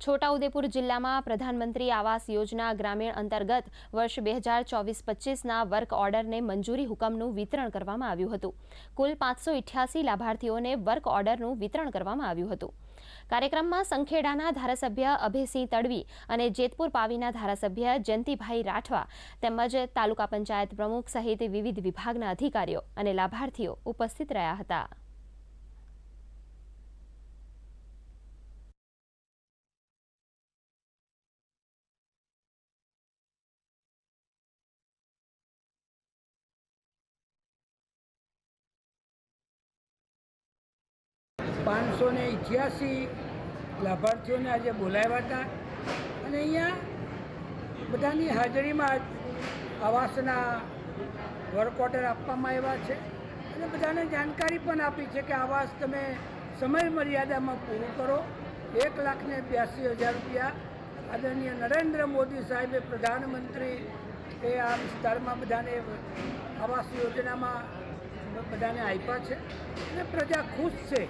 છોટાઉદેપુર જિલ્લામાં પ્રધાનમંત્રી આવાસ યોજના ગ્રામીણ અંતર્ગત વર્ષ 2024-25ના વર્ક ઓર્ડરને મંજૂરી હુકમનું વિતરણ કરવામાં આવ્યું હતું. કુલ 588 લાભાર્થીઓને વર્ક ઓર્ડરનું વિતરણ કરવામાં આવ્યું હતું. કાર્યક્રમમાં સંખેડાના ધારાસભ્ય અભયસિંહ તડવી અને જેતપુર પાવીના ધારાસભ્ય જયંતિભાઈ રાઠવા તેમજ તાલુકા પંચાયત પ્રમુખ સહિત વિવિધ વિભાગના અધિકારીઓ અને લાભાર્થીઓ ઉપસ્થિત રહ્યા હતા. પાંચસો ને 88 લાભાર્થીઓને આજે બોલાવ્યા હતા અને અહીંયા બધાની હાજરીમાં આવાસના વર્ક ઓર્ડર આપવામાં આવ્યા છે અને બધાને જાણકારી પણ આપી છે કે આવાસ તમે સમય મર્યાદામાં પૂરું કરો. 1,82,000 રૂપિયા આદરણીય નરેન્દ્ર મોદી સાહેબે પ્રધાનમંત્રી આ વિસ્તારમાં બધાને આવાસ યોજનામાં બધાને આપ્યા છે અને પ્રજા ખુશ છે.